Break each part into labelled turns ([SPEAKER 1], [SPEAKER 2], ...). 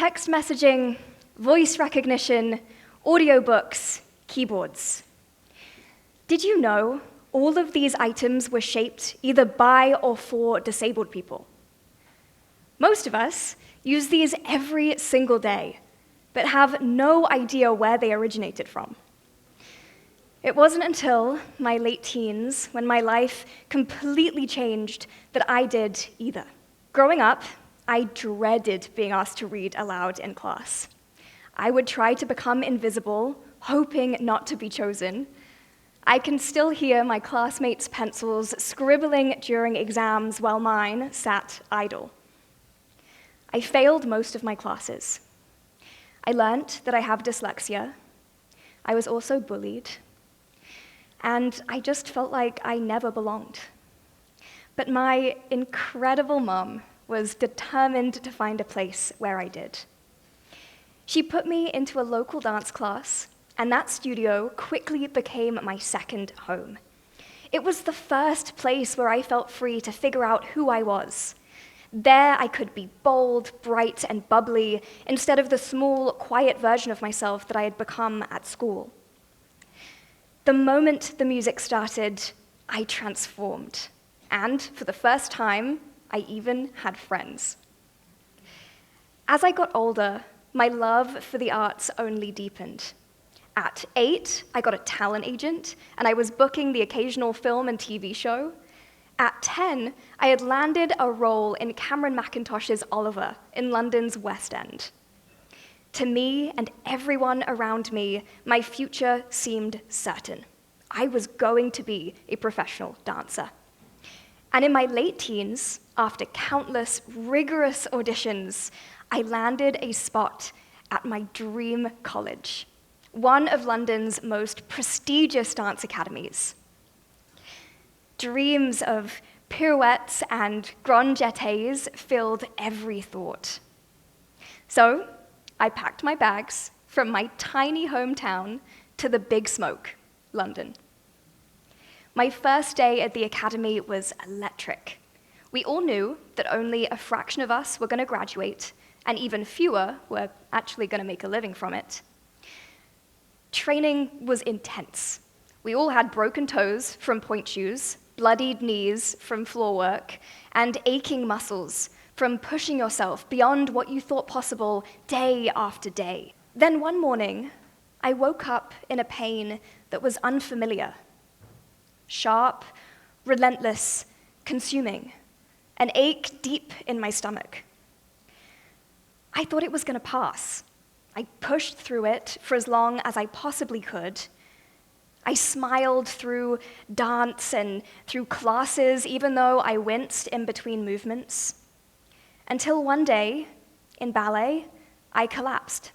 [SPEAKER 1] text messaging, voice recognition, audiobooks, keyboards. Did you know all of these items were shaped either by or for disabled people? Most of us use these every single day, but have no idea where they originated from. It wasn't until my late teens, when my life completely changed, that I did either. Growing up, I dreaded being asked to read aloud in class. I would try to become invisible, hoping not to be chosen. I can still hear my classmates' pencils scribbling during exams while mine sat idle. I failed most of my classes. I learned that I have dyslexia. I was also bullied. And I just felt like I never belonged. But my incredible mom was determined to find a place where I did. She put me into a local dance class, and that studio quickly became my second home. It was the first place where I felt free to figure out who I was. There I could be bold, bright, and bubbly instead of the small, quiet version of myself that I had become at school. The moment the music started, I transformed. And for the first time, I even had friends. As I got older, my love for the arts only deepened. At 8, I got a talent agent, and I was booking the occasional film and TV show. At 10, I had landed a role in Cameron Mackintosh's Oliver in London's West End. To me and everyone around me, my future seemed certain. I was going to be a professional dancer. And in my late teens, after countless rigorous auditions, I landed a spot at my dream college, one of London's most prestigious dance academies. Dreams of pirouettes and grand jetés filled every thought. So I packed my bags from my tiny hometown to the big smoke, London. My first day at the academy was electric. We all knew that only a fraction of us were going to graduate, and even fewer were actually going to make a living from it. Training was intense. We all had broken toes from point shoes, bloodied knees from floor work, and aching muscles from pushing yourself beyond what you thought possible day after day. Then one morning, I woke up in a pain that was unfamiliar. Sharp, relentless, consuming, an ache deep in my stomach. I thought it was going to pass. I pushed through it for as long as I possibly could. I smiled through dance and through classes, even though I winced in between movements. Until one day, in ballet, I collapsed.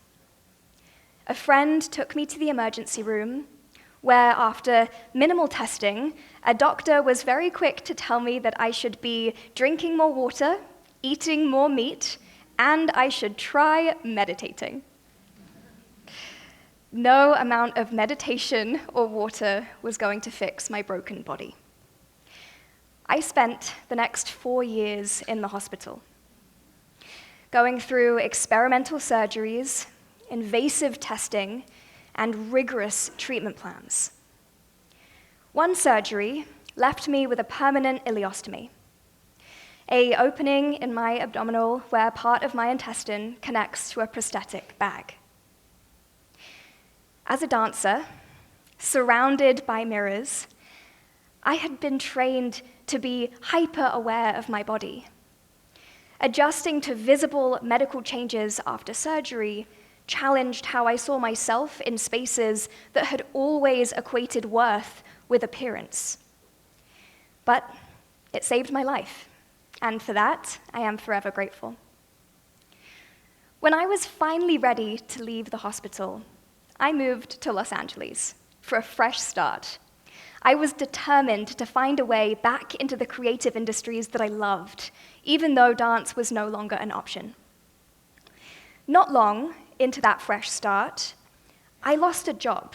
[SPEAKER 1] A friend took me to the emergency room, where after minimal testing, a doctor was very quick to tell me that I should be drinking more water, eating more meat, and I should try meditating. No amount of meditation or water was going to fix my broken body. I spent the next 4 years in the hospital, going through experimental surgeries, invasive testing, and rigorous treatment plans. One surgery left me with a permanent ileostomy, an opening in my abdominal where part of my intestine connects to a prosthetic bag. As a dancer, surrounded by mirrors, I had been trained to be hyper-aware of my body. Adjusting to visible medical changes after surgery challenged how I saw myself in spaces that had always equated worth with appearance. But it saved my life, and for that, I am forever grateful. When I was finally ready to leave the hospital, I moved to Los Angeles for a fresh start. I was determined to find a way back into the creative industries that I loved, even though dance was no longer an option. Not long into that fresh start, I lost a job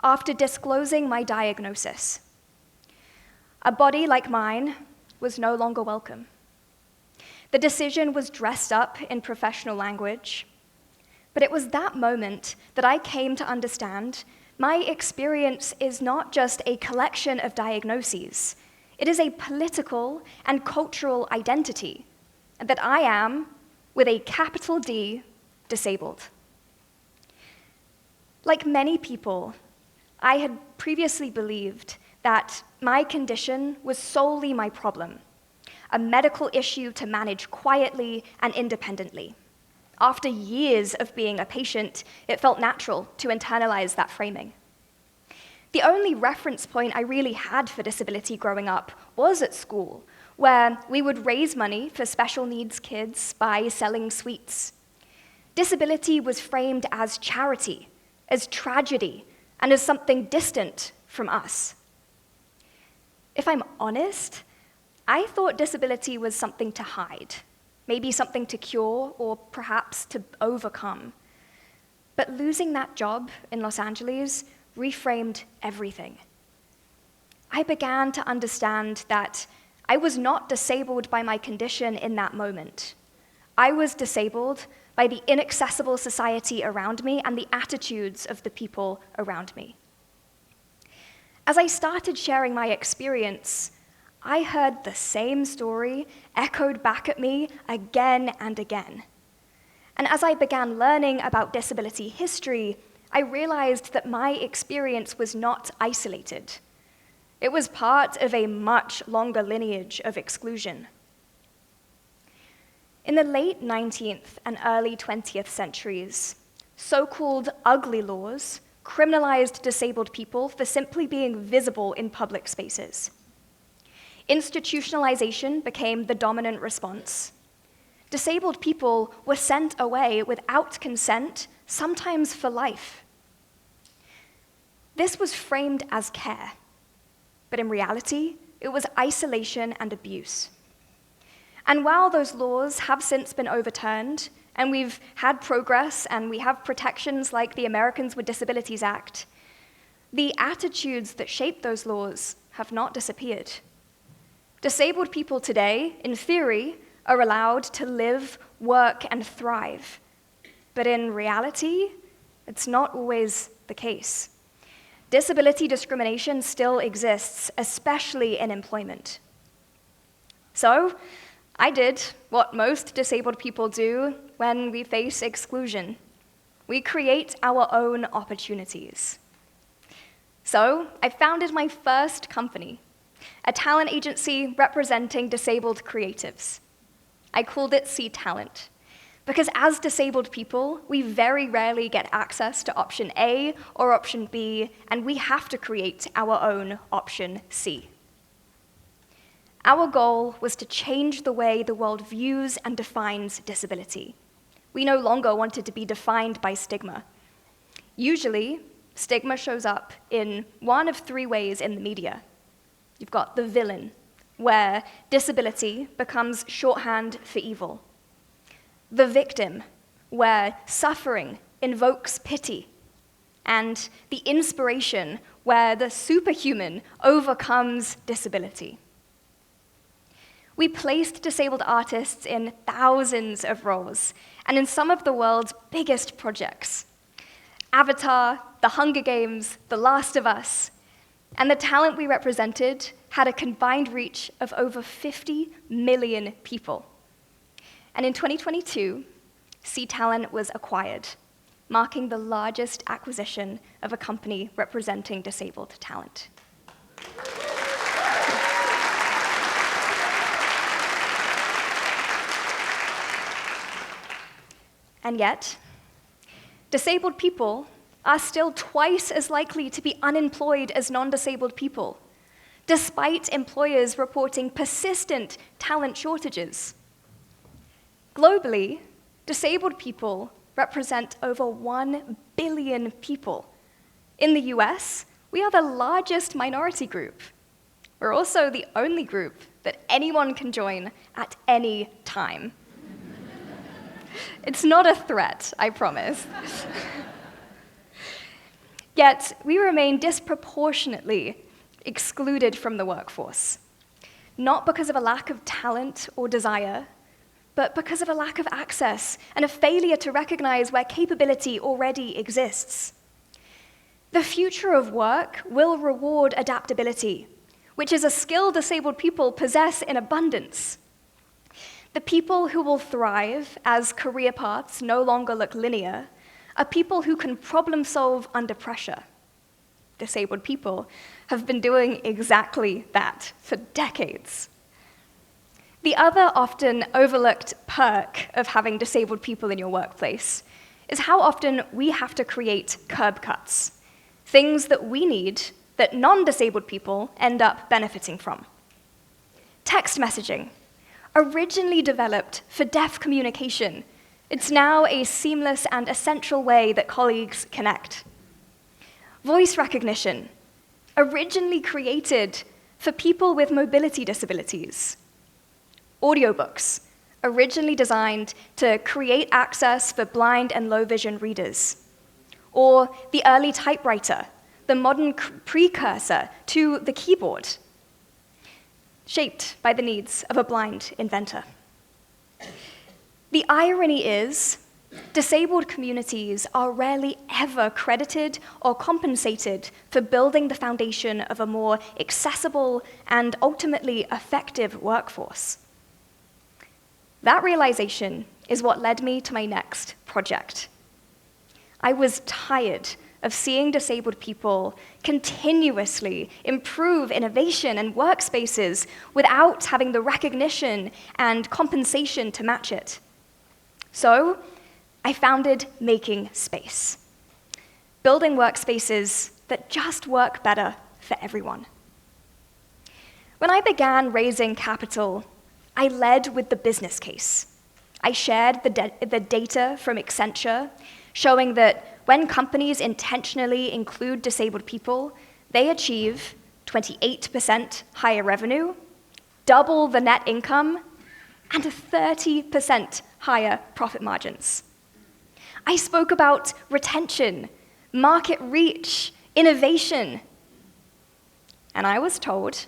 [SPEAKER 1] after disclosing my diagnosis. A body like mine was no longer welcome. The decision was dressed up in professional language, But it was that moment that I came to understand my experience is not just a collection of diagnoses. It is a political and cultural identity, and that I am, with a capital D, disabled. Like many people, I had previously believed that my condition was solely my problem, a medical issue to manage quietly and independently. After years of being a patient, it felt natural to internalize that framing. The only reference point I really had for disability growing up was at school, where we would raise money for special needs kids by selling sweets. Disability was framed as charity, as tragedy, and as something distant from us. If I'm honest, I thought disability was something to hide, maybe something to cure or perhaps to overcome. But losing that job in Los Angeles reframed everything. I began to understand that I was not disabled by my condition in that moment. I was disabled by the inaccessible society around me and the attitudes of the people around me. As I started sharing my experience, I heard the same story echoed back at me again and again. And as I began learning about disability history, I realized that my experience was not isolated. It was part of a much longer lineage of exclusion. In the late 19th and early 20th centuries, so-called ugly laws criminalized disabled people for simply being visible in public spaces. Institutionalization became the dominant response. Disabled people were sent away without consent, sometimes for life. This was framed as care, but in reality, it was isolation and abuse. And while those laws have since been overturned, and we've had progress, and we have protections like the Americans with Disabilities Act, the attitudes that shaped those laws have not disappeared. Disabled people today, in theory, are allowed to live, work, and thrive. But in reality, it's not always the case. Disability discrimination still exists, especially in employment. So, I did what most disabled people do when we face exclusion. We create our own opportunities. So, I founded my first company, a talent agency representing disabled creatives. I called it See Talent, because as disabled people, we very rarely get access to option A or option B, and we have to create our own option C. Our goal was to change the way the world views and defines disability. We no longer wanted to be defined by stigma. Usually, stigma shows up in one of three ways in the media. You've got the villain, where disability becomes shorthand for evil. The victim, where suffering invokes pity. And the inspiration, where the superhuman overcomes disability. We placed disabled artists in thousands of roles, and in some of the world's biggest projects. Avatar, The Hunger Games, The Last of Us, and the talent we represented had a combined reach of over 50 million people. And in 2022, See Talent was acquired, marking the largest acquisition of a company representing disabled talent. And yet, disabled people are still twice as likely to be unemployed as non-disabled people, despite employers reporting persistent talent shortages. Globally, disabled people represent over 1 billion people. In the US, we are the largest minority group. We're also the only group that anyone can join at any time. It's not a threat, I promise. Yet, we remain disproportionately excluded from the workforce, not because of a lack of talent or desire, but because of a lack of access and a failure to recognize where capability already exists. The future of work will reward adaptability, which is a skill disabled people possess in abundance. The people who will thrive as career paths no longer look linear are people who can problem solve under pressure. Disabled people have been doing exactly that for decades. The other often overlooked perk of having disabled people in your workplace is how often we have to create curb cuts, things that we need that non-disabled people end up benefiting from. Text messaging, originally developed for deaf communication, it's now a seamless and essential way that colleagues connect. Voice recognition, originally created for people with mobility disabilities. Audiobooks, originally designed to create access for blind and low vision readers. Or the early typewriter, the modern precursor to the keyboard, shaped by the needs of a blind inventor. The irony is, disabled communities are rarely ever credited or compensated for building the foundation of a more accessible and ultimately effective workforce. That realization is what led me to my next project. I was tired of seeing disabled people continuously improve innovation and workspaces without having the recognition and compensation to match it. So, I founded Making Space, building workspaces that just work better for everyone. When I began raising capital, I led with the business case. I shared the data from Accenture, showing that when companies intentionally include disabled people, they achieve 28% higher revenue, double the net income, and 30% higher profit margins. I spoke about retention, market reach, innovation. And I was told,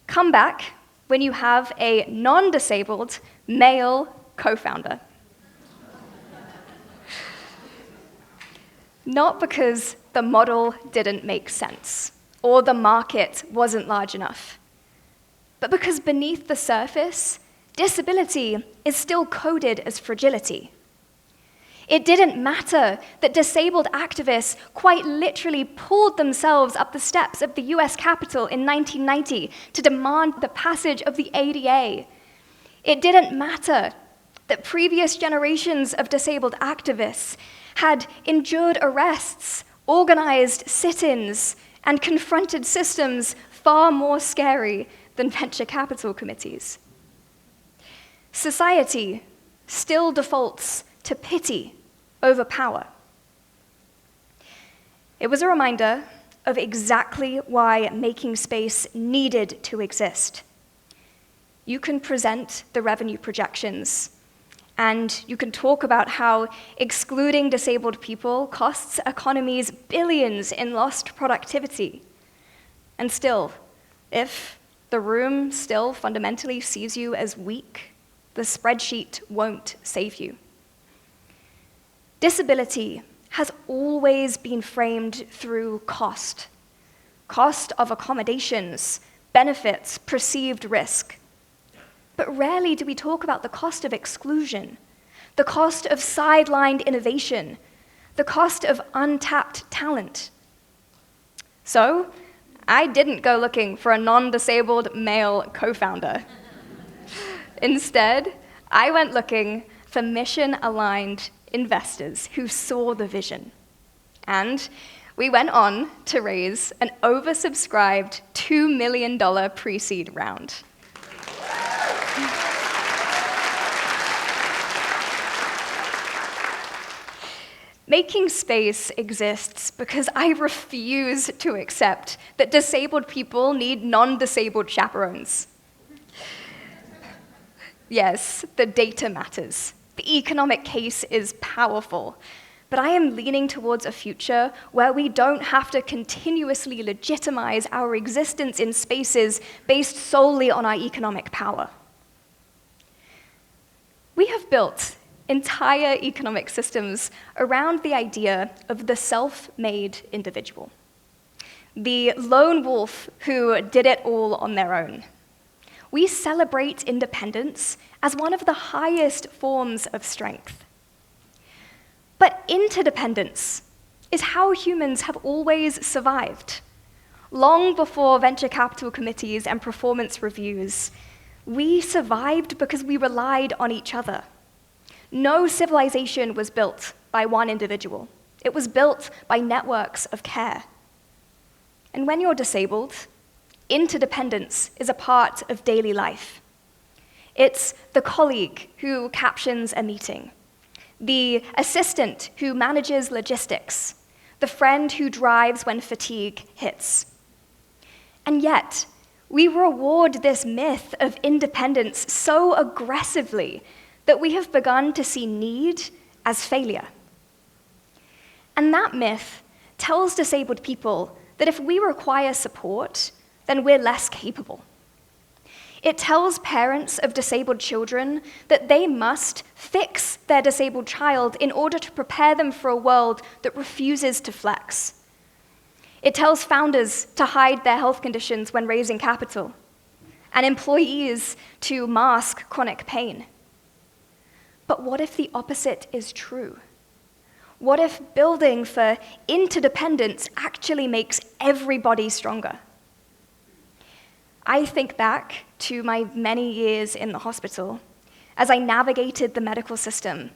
[SPEAKER 1] come back when you have a non-disabled male co-founder. Not because the model didn't make sense or the market wasn't large enough, but because beneath the surface, disability is still coded as fragility. It didn't matter that disabled activists quite literally pulled themselves up the steps of the US Capitol in 1990 to demand the passage of the ADA. It didn't matter that previous generations of disabled activists had endured arrests, organized sit-ins, and confronted systems far more scary than venture capital committees. Society still defaults to pity over power. It was a reminder of exactly why Making Space needed to exist. You can present the revenue projections, and you can talk about how excluding disabled people costs economies billions in lost productivity. And still, if the room still fundamentally sees you as weak, the spreadsheet won't save you. Disability has always been framed through cost. Cost of accommodations, benefits, perceived risk. But rarely do we talk about the cost of exclusion, the cost of sidelined innovation, the cost of untapped talent. So, I didn't go looking for a non-disabled male co-founder. Instead, I went looking for mission-aligned investors who saw the vision. And we went on to raise an oversubscribed $2 million pre-seed round. Making Space exists because I refuse to accept that disabled people need non-disabled chaperones. Yes, the data matters. The economic case is powerful, but I am leaning towards a future where we don't have to continuously legitimize our existence in spaces based solely on our economic power. We have built entire economic systems around the idea of the self-made individual, the lone wolf who did it all on their own. We celebrate independence as one of the highest forms of strength. But interdependence is how humans have always survived. Long before venture capital committees and performance reviews, we survived because we relied on each other. No civilization was built by one individual. It was built by networks of care. And when you're disabled, interdependence is a part of daily life. It's the colleague who captions a meeting, the assistant who manages logistics, the friend who drives when fatigue hits. And yet, we reward this myth of independence so aggressively that we have begun to see need as failure. And that myth tells disabled people that if we require support, then we're less capable. It tells parents of disabled children that they must fix their disabled child in order to prepare them for a world that refuses to flex. It tells founders to hide their health conditions when raising capital, and employees to mask chronic pain. But what if the opposite is true? What if building for interdependence actually makes everybody stronger? I think back to my many years in the hospital. As I navigated the medical system,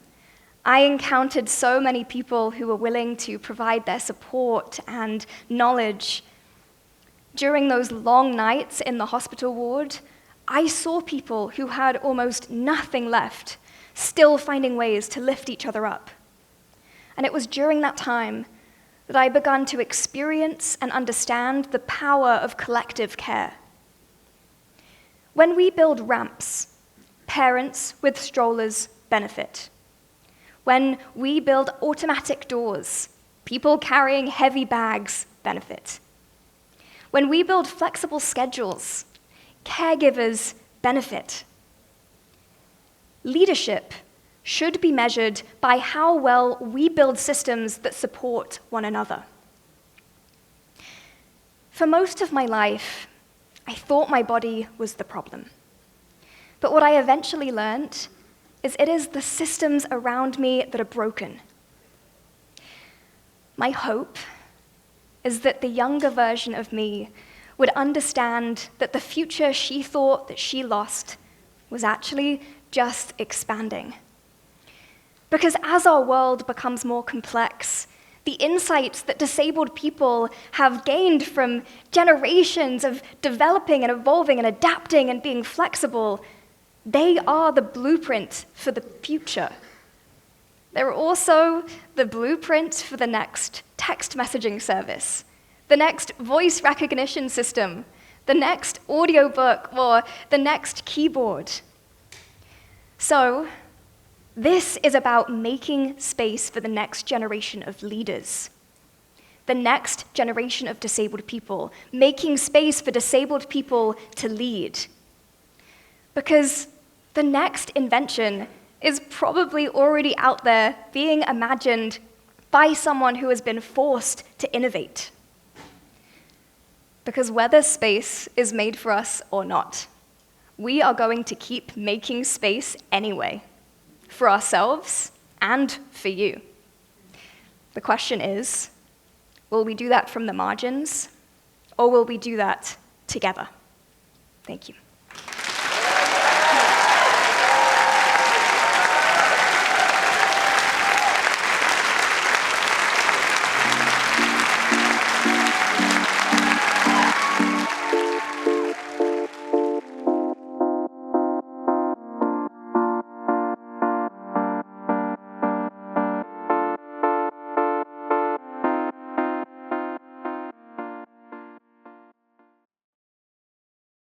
[SPEAKER 1] I encountered so many people who were willing to provide their support and knowledge. During those long nights in the hospital ward, I saw people who had almost nothing left, still finding ways to lift each other up. And it was during that time that I began to experience and understand the power of collective care. When we build ramps, parents with strollers benefit. When we build automatic doors, people carrying heavy bags benefit. When we build flexible schedules, caregivers benefit. Leadership should be measured by how well we build systems that support one another. For most of my life, I thought my body was the problem. But what I eventually learned is it is the systems around me that are broken. My hope is that the younger version of me would understand that the future she thought that she lost was actually just expanding. Because as our world becomes more complex, the insights that disabled people have gained from generations of developing and evolving and adapting and being flexible, they are the blueprint for the future. They're also the blueprint for the next text messaging service, the next voice recognition system, the next audiobook, or the next keyboard. So, this is about making space for the next generation of leaders, the next generation of disabled people, making space for disabled people to lead. Because the next invention is probably already out there being imagined by someone who has been forced to innovate. Because whether space is made for us or not, we are going to keep making space anyway, for ourselves and for you. The question is, will we do that from the margins, or will we do that together? Thank you.